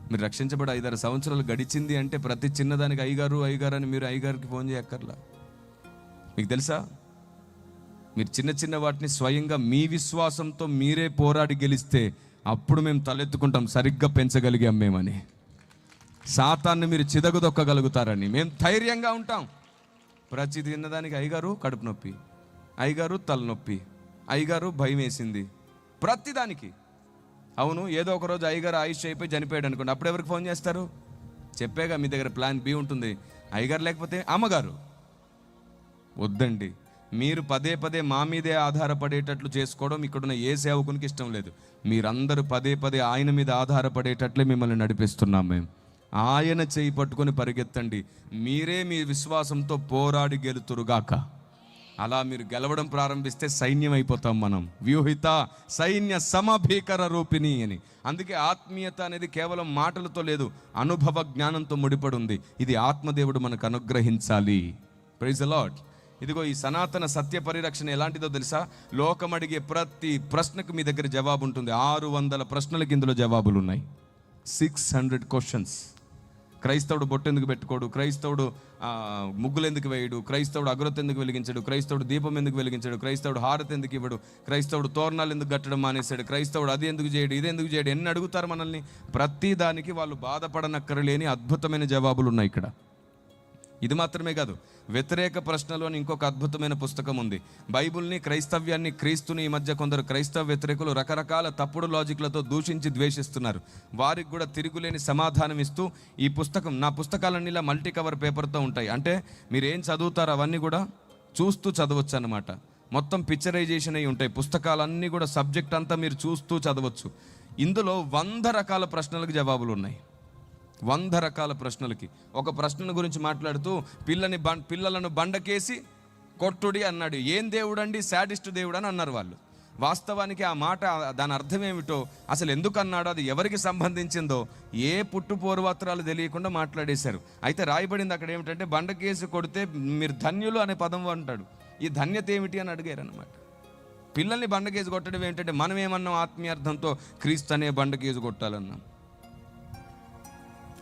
మీరు రక్షించబడి 5-6 సంవత్సరాలు గడిచింది అంటే ప్రతి చిన్నదానికి అయ్యగారు అయ్యగారు అని మీరు అయ్యగారికి ఫోన్ చేయక్కర్లా. మీకు తెలుసా, మీరు చిన్న చిన్న వాటిని స్వయంగా మీ విశ్వాసంతో మీరే పోరాడి గెలిస్తే అప్పుడు మేము తలెత్తుకుంటాం, సరిగ్గా పెంచగలిగాం మేమని. సాతాన్ని మీరు చిదగుదొక్కగలుగుతారని మేము ధైర్యంగా ఉంటాం. ప్రతి తిన్నదానికి అయ్యగారు కడుపు నొప్పి, అయ్యగారు తలనొప్పి, అయ్యగారు భయం వేసింది, ప్రతిదానికి. అవును, ఏదో ఒక రోజు అయ్యగారు ఆయుష్ అయిపోయి చనిపోయాడు అనుకోండి, అప్పుడు ఎవరికి ఫోన్ చేస్తారు? చెప్పేగా మీ దగ్గర ప్లాన్ బి ఉంటుంది. అయ్యగారు లేకపోతే అమ్మగారు. వద్దండి, మీరు పదే పదే మా మీదే ఆధారపడేటట్లు చేసుకోవడం ఇక్కడున్న ఏ సేవకునికి ఇష్టం లేదు. మీరందరూ పదే పదే ఆయన మీద ఆధారపడేటట్లే మిమ్మల్ని నడిపిస్తున్నాం మేము. ఆయన చేయి పట్టుకొని పరిగెత్తండి, మీరే మీ విశ్వాసంతో పోరాడి గెలుతురుగాక. అలా మీరు గెలవడం ప్రారంభిస్తే సైన్యం అయిపోతాం మనం. వ్యూహిత సైన్య సమభీకర రూపిణి అని. అందుకే ఆత్మీయత అనేది కేవలం మాటలతో లేదు, అనుభవ జ్ఞానంతో ముడిపడి ఉంది. ఇది ఆత్మదేవుడు మనకు అనుగ్రహించాలి. Praise the lord. ఇదిగో ఈ సనాతన సత్య పరిరక్షణ ఎలాంటిదో తెలుసా? లోకం అడిగే ప్రతి ప్రశ్నకు మీ దగ్గర జవాబు ఉంటుంది. 600 ప్రశ్నలకి ఇందులో జవాబులు ఉన్నాయి. 600 క్వశ్చన్స్. క్రైస్తవుడు బొట్టు ఎందుకు పెట్టుకోడు, క్రైస్తవుడు ముగ్గులు ఎందుకు వేయడు, క్రైస్తవుడు అగరొత్తి ఎందుకు వెలిగించాడు, క్రైస్తవుడు దీపం ఎందుకు వెలిగించాడు, క్రైస్తవుడు హారతి ఎందుకు ఇవ్వడు, క్రైస్తవుడు తోరణాలు ఎందుకు కట్టడం మానేశాడు, క్రైస్తవుడు అది ఎందుకు చేయడు, ఇది ఎందుకు చేయడు, ఎన్ని అడుగుతారు మనల్ని. ప్రతి దానికి వాళ్ళు బాధపడనక్కరలేని అద్భుతమైన జవాబులు ఉన్నాయి ఇక్కడ. ఇది మాత్రమే కాదు, వ్యతిరేక ప్రశ్నలు అని ఇంకొక అద్భుతమైన పుస్తకం ఉంది. బైబుల్ని, క్రైస్తవ్యాన్ని, క్రీస్తుని ఈ మధ్య కొందరు క్రైస్తవ వ్యతిరేకులు రకరకాల తప్పుడు లాజిక్లతో దూషించి ద్వేషిస్తున్నారు. వారికి కూడా తిరుగులేని సమాధానం ఇస్తూ ఈ పుస్తకం, నా పుస్తకాలన్నీ ఇలా మల్టీ కవర్ పేపర్తో ఉంటాయి. అంటే మీరు ఏం చదువుతారో అవన్నీ కూడా చూస్తూ చదవచ్చు అన్నమాట. మొత్తం పిక్చరైజేషన్ అయి ఉంటాయి పుస్తకాలన్నీ కూడా. సబ్జెక్ట్ అంతా మీరు చూస్తూ చదవచ్చు. ఇందులో 100 రకాల ప్రశ్నలకు జవాబులు ఉన్నాయి. 100 రకాల ప్రశ్నలకి. ఒక ప్రశ్న గురించి మాట్లాడుతూ పిల్లలను బండకేసి కొట్టుడి అన్నాడు. ఏం దేవుడు అండి, శాడిస్ట్ దేవుడు అని అన్నారు వాళ్ళు. వాస్తవానికి ఆ మాట, దాని అర్థం ఏమిటో, అసలు ఎందుకు అన్నాడో, అది ఎవరికి సంబంధించిందో ఏ పుట్టు పూర్వత్రాలు తెలియకుండా మాట్లాడేశారు. అయితే రాయబడింది అక్కడ ఏమిటంటే, బండకేసి కొడితే మీరు ధన్యులు అనే పదం అంటాడు. ఈ ధన్యత ఏమిటి అని అడిగారు అనమాట. పిల్లల్ని బండకేసి కొట్టడం ఏంటంటే, మనం ఏమన్నాం ఆత్మీయార్థంతో, క్రీస్తు అనే బండకేసి కొట్టాలన్నాం.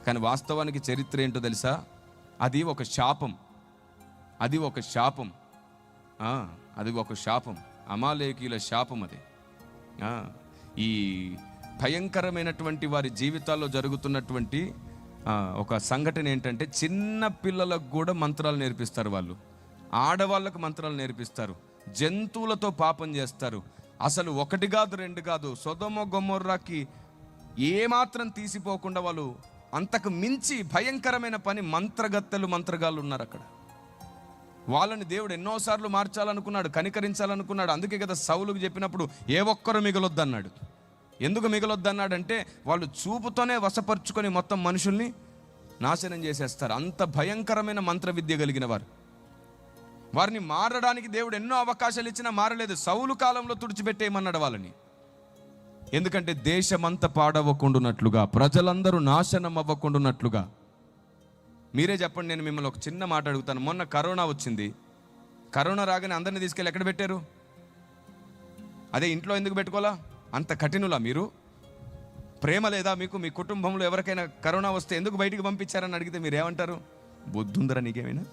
కానీ వాస్తవానికి చరిత్ర ఏంటో తెలుసా? అది ఒక శాపం. అది ఒక శాపం. అది ఒక శాపం, అమాలేకీయుల శాపం అది. ఈ భయంకరమైనటువంటి వారి జీవితాల్లో జరుగుతున్నటువంటి ఒక సంఘటన ఏంటంటే, చిన్న పిల్లలకు కూడా మంత్రాలు నేర్పిస్తారు వాళ్ళు. ఆడవాళ్ళకు మంత్రాలు నేర్పిస్తారు. జంతువులతో పాపం చేస్తారు. అసలు 1 కాదు 2 కాదు, సొదొమ గొమొర్రాకి ఏమాత్రం తీసిపోకుండా వాళ్ళు అంతకు మించి భయంకరమైన పని. మంత్రగాళ్ళు ఉన్నారు అక్కడ. వాళ్ళని దేవుడు ఎన్నోసార్లు మార్చాలనుకున్నాడు, కనికరించాలనుకున్నాడు. అందుకే కదా సౌలుకు చెప్పినప్పుడు ఏ ఒక్కరు మిగలొద్దన్నాడు. ఎందుకు మిగలొద్దన్నాడంటే, వాళ్ళు చూపుతోనే వశపరుచుకొని మొత్తం మనుషుల్ని నాశనం చేసేస్తారు. అంత భయంకరమైన మంత్ర విద్య కలిగిన వారు. వారిని మారడానికి దేవుడు ఎన్నో అవకాశాలు ఇచ్చినా మారలేదు. సౌలు కాలంలో తుడిచిపెట్టేయమన్నాడు వాళ్ళని. ఎందుకంటే దేశమంతా పాడవకుండునట్లుగా, ప్రజలందరూ నాశనం అవ్వకుండునట్లుగా. మీరే చెప్పండి, నేను మిమ్మల్ని ఒక చిన్న మాట అడుగుతాను. మొన్న కరోనా వచ్చింది. కరోనా రాగానే అందరినీ తీసుకెళ్ళి ఎక్కడ పెట్టారు? అదే ఇంట్లో ఎందుకు పెట్టుకోవాలా? అంత కఠినులా మీరు? ప్రేమ లేదా మీకు? మీ కుటుంబంలో ఎవరికైనా కరోనా వస్తే ఎందుకు బయటికి పంపించారని అడిగితే మీరు ఏమంటారు? బుద్ధుందరా నీకేమైనా?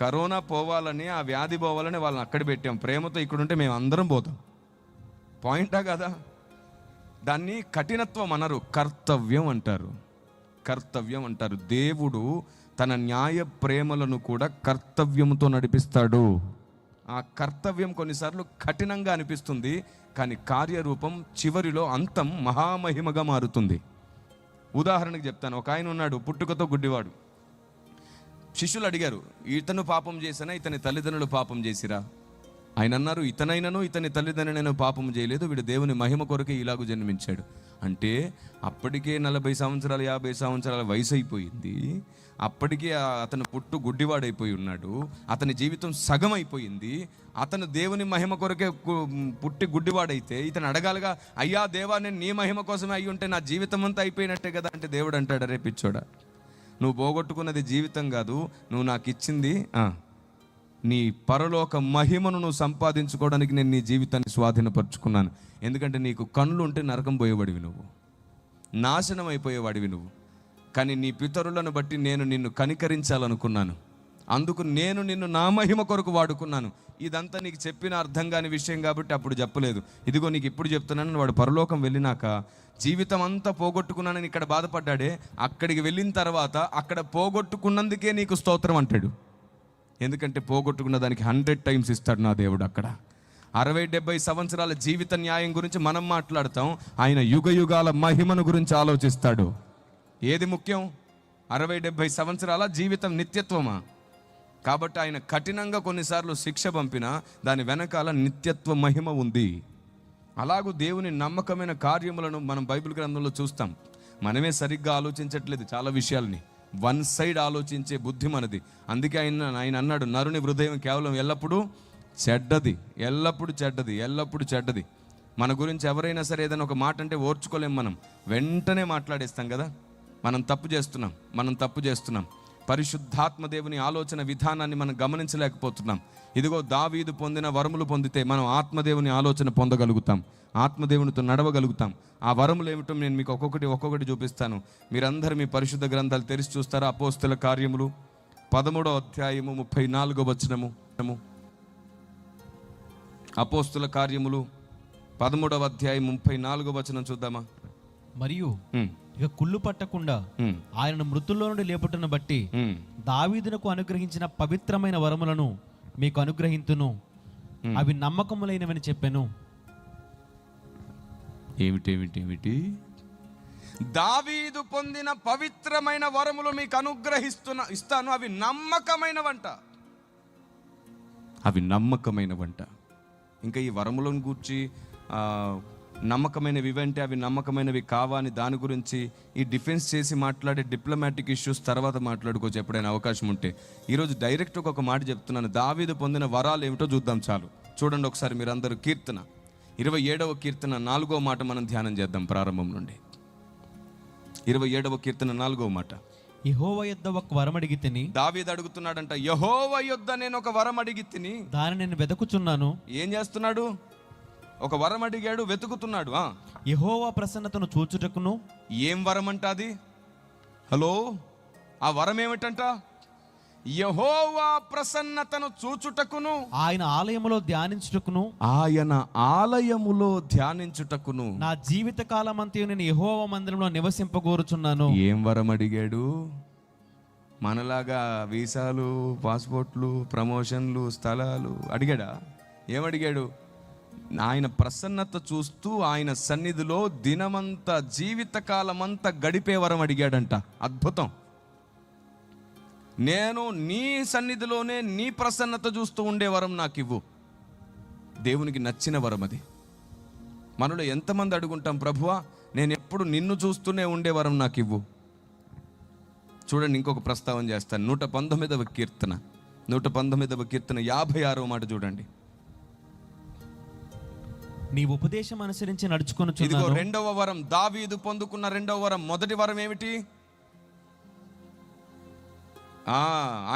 కరోనా పోవాలని, ఆ వ్యాధి పోవాలని వాళ్ళని అక్కడ పెట్టాం. ప్రేమతో ఇక్కడుంటే మేము అందరం పోతాం. పాయింటా కదా? దాన్ని కఠినత్వం అనరు, కర్తవ్యం అంటారు. కర్తవ్యం అంటారు. దేవుడు తన న్యాయ ప్రేమలను కూడా కర్తవ్యంతో నడిపిస్తాడు. ఆ కర్తవ్యం కొన్నిసార్లు కఠినంగా అనిపిస్తుంది, కానీ కార్యరూపం చివరిలో అంతం మహామహిమగా మారుతుంది. ఉదాహరణకు చెప్తాను. ఒక ఆయన ఉన్నాడు, పుట్టుకతో గుడ్డివాడు. శిష్యులు అడిగారు, ఇతను పాపం చేసినా ఇతని తల్లిదండ్రులు పాపం చేసిరా? ఆయన అన్నారు, ఇతనైనను ఇతని తల్లిదండ్రులైనా పాపం చేయలేదు, వీడు దేవుని మహిమ కొరకే ఇలాగూ జన్మించాడు. అంటే అప్పటికే 40 సంవత్సరాలు 50 సంవత్సరాల వయసు అయిపోయింది. అప్పటికే అతను గుడ్డివాడైపోయి ఉన్నాడు. అతని జీవితం సగం అయిపోయింది. అతను దేవుని మహిమ కొరకే పుట్టి గుడ్డివాడైతే ఇతను అడగాలిగా, అయ్యా దేవా, నేను నీ మహిమ కోసమే అయ్యి ఉంటే నా జీవితం అంతా అయిపోయినట్టే కదా. అంటే దేవుడు అంటాడు, అరే పిచ్చోడా, నువ్వు పోగొట్టుకున్నది జీవితం కాదు, నువ్వు నాకు ఇచ్చింది నీ పరలోక మహిమను నువ్వు సంపాదించుకోవడానికి నేను నీ జీవితాన్ని స్వాధీనపరుచుకున్నాను. ఎందుకంటే నీకు కళ్ళు ఉంటే నరకం పోయేవాడివి నువ్వు, నాశనం అయిపోయేవాడివి నువ్వు. కానీ నీ పితరులను బట్టి నేను నిన్ను కనికరించాలనుకున్నాను. అందుకు నేను నిన్ను నా మహిమ కొరకు వాడుకున్నాను. ఇదంతా నీకు చెప్పిన అర్థం కాని విషయం కాబట్టి అప్పుడు చెప్పలేదు. ఇదిగో నీకు ఇప్పుడు చెప్తున్నాను. వాడు పరలోకం వెళ్ళినాక జీవితం అంతా పోగొట్టుకున్నానని ఇక్కడ బాధపడ్డాడే, అక్కడికి వెళ్ళిన తర్వాత అక్కడ పోగొట్టుకున్నందుకే నీకు స్తోత్రం అంటాడు. ఎందుకంటే పోగొట్టుకున్న దానికి 100 టైమ్స్ ఇస్తాడు నా దేవుడు. అక్కడ 60-70 సంవత్సరాల జీవిత న్యాయం గురించి మనం మాట్లాడతాం, ఆయన యుగ యుగాల మహిమను గురించి ఆలోచిస్తాడు. ఏది ముఖ్యం? 60-70 సంవత్సరాల జీవితం నిత్యత్వమా? కాబట్టి ఆయన కఠినంగా కొన్నిసార్లు శిక్ష పంపినా దాని వెనకాల నిత్యత్వ మహిమ ఉంది. అలాగూ దేవుని నమ్మకమైన కార్యములను మనం బైబిల్ గ్రంథంలో చూస్తాం. మనమే సరిగ్గా ఆలోచించట్లేదు చాలా విషయాల్ని, వన్ సైడ్ ఆలోచించే బుద్ధి మనది. అందుకే ఆయన అన్నాడు, నరుని హృదయం కేవలం ఎల్లప్పుడూ చెడ్డది, ఎల్లప్పుడూ చెడ్డది, ఎల్లప్పుడూ చెడ్డది. మన గురించి ఎవరైనా సరే ఏదైనా ఒక మాట అంటే ఓర్చుకోలేం, మనం వెంటనే మాట్లాడేస్తాం కదా. మనం తప్పు చేస్తున్నాం. పరిశుద్ధాత్మ దేవుని ఆలోచన విధానాన్ని మనం గమనించలేకపోతున్నాం. ఇదిగో దావీదు పొందిన వరములు పొందితే మనం ఆత్మదేవుని ఆలోచన పొందగలుగుతాం, ఆత్మదేవునితో నడవగలుగుతాం. ఆ వరములు ఏమిటో నేను మీకు ఒక్కొక్కటి చూపిస్తాను. మీరందరూ మీ పరిశుద్ధ గ్రంథాలు తెరిచి చూస్తారా? అపోస్తుల కార్యములు 13వ అధ్యాయము 34వ వచనము. అపోస్తుల కార్యములు 13వ అధ్యాయం 34వ వచనం చూద్దామా? మరియు ఇక కుళ్ళు పట్టకుండా ఆయనను మృతుల్లో నుండి లేపుటను బట్టి దావీదునకు అనుగ్రహించిన పవిత్రమైన వరములను మీకు అనుగ్రహింతును, అవి నమ్మకములైనవని చెప్పాను. ఏమిటి? దావీదు పొందిన పవిత్రమైన వరములు మీకు ఇస్తాను, అవి నమ్మకమైనవంట. ఇంకా ఈ వరములను గూర్చి నమ్మకమైనవి ఇవంటే అవి నమ్మకమైనవి కావా అని దాని గురించి ఈ డిఫెన్స్ చేసి మాట్లాడే డిప్లొమాటిక్ ఇష్యూస్ తర్వాత మాట్లాడుకోవచ్చు ఎప్పుడైనా అవకాశం ఉంటే. ఈరోజు డైరెక్ట్ ఒక మాట చెప్తున్నాను, దావీదు పొందిన వరాలు ఏమిటో చూద్దాం. చాలు చూడండి ఒకసారి మీరందరూ. కీర్తన 27వ కీర్తన 4వ మాట మనం ధ్యానం చేద్దాం ప్రారంభం నుండి. 27వ కీర్తన 4వ మాట. యెహోవా యొద్ద ఒక వరం అడిగి తిని, దావీదు అడుగుతున్నాడంట, యెహోవా యొద్ద నేను ఒక వరం అడిగి తిని దాన్ని నేను వెతుకుచున్నాను. ఏం చేస్తున్నాడు? ఒక వరం అడిగాడు, వెతుకుతున్నాడు. యెహోవా ప్రసన్నతను చూచుటకును. ఏం వరం అంట అది? హలో, ఆ వరం ఏమిటంట? యెహోవా ప్రసన్నతను చూచుటకును, ఆయన ఆలయములో ధ్యానించుటకును, నా జీవిత కాలమంతయు నేను యెహోవా మందిరంలో నివసింపగోరుచున్నాను. ఏం వరం అడిగాడు? మనలాగా వీసాలు, పాస్పోర్ట్లు, ప్రమోషన్లు, స్థలాలు అడిగాడా? ఏమడిగాడు? ఆయన ప్రసన్నత చూస్తూ ఆయన సన్నిధిలో దినమంతా జీవితకాలమంతా గడిపే వరం అడిగాడంట. అద్భుతం. నేను నీ సన్నిధిలోనే నీ ప్రసన్నత చూస్తూ ఉండే వరం నాకు ఇవ్వు. దేవునికి నచ్చిన వరం అది. మనలో ఎంతమంది అడుగుంటాం, ప్రభువా నేను ఎప్పుడు నిన్ను చూస్తూనే ఉండే వరం నాకు ఇవ్వు. చూడండి, ఇంకొక ప్రస్తావన చేస్తాను. 119వ కీర్తన 56వ మాట చూడండి. నీ ఉపదేశం అనుసరించి నడుచుకొని. ఇదిగో రెండవ వరం, దావీదు పొందుకున్న రెండవ వరం. మొదటి వరం ఏమిటి?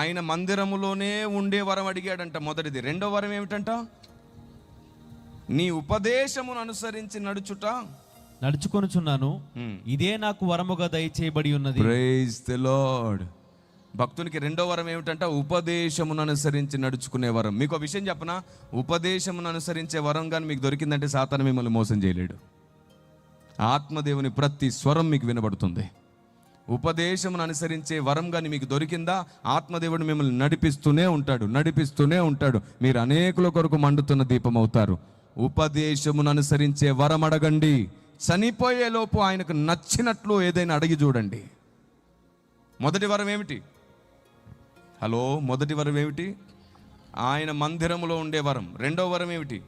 ఆయన మందిరములోనే ఉండే వరం అడిగాడంట, మొదటిది. రెండవ వరం ఏమిటంట? నీ ఉపదేశమును అనుసరించి నడుచుకొనుచున్నాను, ఇదే నాకు వరముగా దయచేయబడి ఉన్నది. Praise the Lord. భక్తునికి రెండో వరం ఏమిటంట? ఉపదేశమును అనుసరించి నడుచుకునే వరం. మీకు ఒక విషయం చెప్పనా, ఉపదేశమును అనుసరించే వరం కానీ మీకు దొరికిందంటే సాతాను మిమ్మల్ని మోసం చేయలేడు. ఆత్మదేవుని ప్రతి స్వరం మీకు వినబడుతుంది. ఉపదేశమును అనుసరించే వరం కానీ మీకు దొరికిందా, ఆత్మదేవుడు మిమ్మల్ని నడిపిస్తూనే ఉంటాడు. మీరు అనేకుల కొరకు మండుతున్న దీపం అవుతారు. ఉపదేశమును అనుసరించే వరం అడగండి. చనిపోయే లోపు ఆయనకు నచ్చినట్లు ఏదైనా అడిగి చూడండి. మొదటి వరం ఏమిటి? హలో, మొదటి వరం ఏమిటి? ఆయన మందిరములో ఉండే వరం. రెండో వరం ఏమిటి?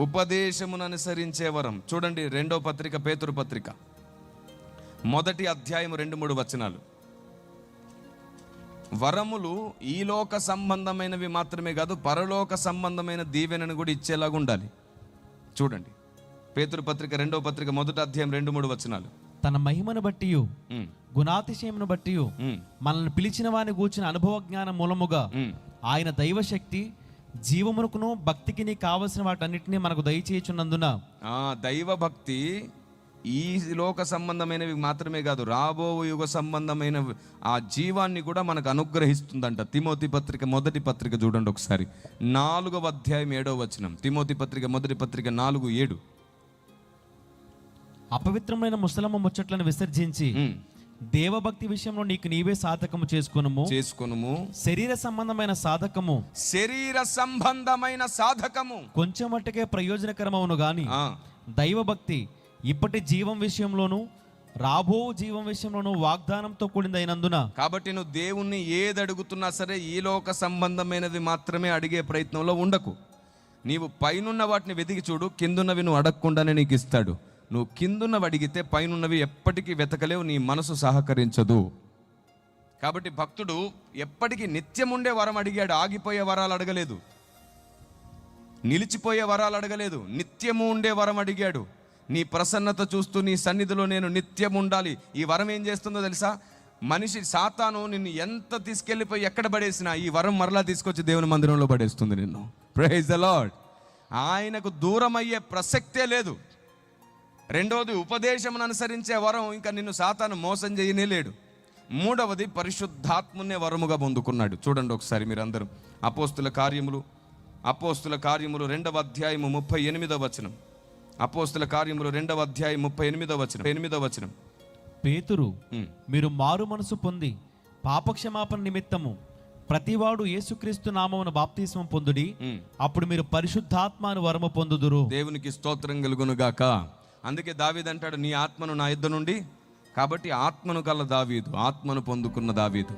ఉపదేశమును అనుసరించే వరం. చూడండి, 2వ పత్రిక, పేతురు పత్రిక 1వ అధ్యాయం 2-3 వచనాలు. వరములు ఈ లోక సంబంధమైనవి మాత్రమే కాదు, పరలోక సంబంధమైన దీవెనను కూడా ఇచ్చేలాగా ఉండాలి. చూడండి, పేతురు పత్రిక 2వ పత్రిక 1వ అధ్యాయం 2-3 వచనాలు. తన మహిమను బట్టి గుణాతిశయమును బట్టి మనల్ని పిలిచిన వాని గూర్చిన అనుభవ జ్ఞానం మూలముగా ఆయన దైవశక్తి జీవమునకును భక్తికి కావలసిన వాటన్నిటినీ మనకు దయచేయుచున్నందున. దైవ భక్తి ఈ లోక సంబంధమైనవి మాత్రమే కాదు, రాబో యుగ సంబంధమైన ఆ జీవాన్ని కూడా మనకు అనుగ్రహిస్తుందంట. తిమోతి పత్రిక 1వ పత్రిక చూడండి ఒకసారి, 4వ అధ్యాయం 7వ వచనం. తిమోతి పత్రిక 1వ పత్రిక 4:7. అపవిత్రమైన ముసలమ్మ ముచ్చట్లను విసర్జించి దేవభక్తి విషయంలో నీకు నీవే సాధకము చేసుకొనుము. శరీర సంబంధమైన సాధకము కొంచెం మట్టుకే ప్రయోజనకరమవును గాని దైవభక్తి ఇప్పటి జీవం విషయంలోను రాబో జీవం విషయంలోను వాగ్దానంతో కూడిందైనందున. కాబట్టి నువ్వు దేవుణ్ణి ఏది అడుగుతున్నా సరే ఈ లోక సంబంధమైనది మాత్రమే అడిగే ప్రయత్నంలో ఉండకు. నీవు పైనున్న వాటిని వెతికి చూడు, కిందున్నవి నువ్వు అడగకుండానే నీకు ఇస్తాడు. నువ్వు కిందున్నవి అడిగితే పైనున్నవి ఎప్పటికీ వెతకలేవు, నీ మనసు సహకరించదు. కాబట్టి భక్తుడు ఎప్పటికీ నిత్యం ఉండే వరం అడిగాడు, ఆగిపోయే వరాలు అడగలేదు, నిలిచిపోయే వరాలు అడగలేదు, నిత్యము ఉండే వరం అడిగాడు. నీ ప్రసన్నత చూస్తూ నీ సన్నిధిలో నేను నిత్యం ఉండాలి. ఈ వరం ఏం చేస్తుందో తెలుసా? మనిషి సాతాను నిన్ను ఎంత తీసుకెళ్ళిపోయి ఎక్కడ పడేసినా ఈ వరం మరలా తీసుకొచ్చి దేవుని మందిరంలో పడేస్తుంది నిన్ను. Praise the Lord. ఆయనకు దూరం అయ్యే ప్రసక్తే లేదు. రెండవది, ఉపదేశమును అనుసరించే వరం ఇంకా నిన్ను సాతాను మోసం చేయనే లేడు. మూడవది, పరిశుద్ధాత్మునే వరముగా పొందుకున్నాడు. చూడండి ఒకసారి మీరందరూ అపోస్తుల కార్యములు 2వ అధ్యాయము 38వ వచనం. అపోస్తుల కార్యములు 2వ అధ్యాయం 38వ వచనం. పేతురు, మీరు మారు మనసు పొంది పాపక్షమాపణ నిమిత్తము ప్రతివాడు యేసుక్రీస్తు నామమున బాప్తిస్మం పొందుడి, అప్పుడు మీరు పరిశుద్ధాత్మను వరము పొందుదురు. దేవునికి స్తోత్రం కలుగును గాక. అందుకే దావీదు అంటాడు, నీ ఆత్మను నా యొద్ద నుండి. కాబట్టి ఆత్మను గల దావీదు, ఆత్మను పొందుకున్న దావీదు.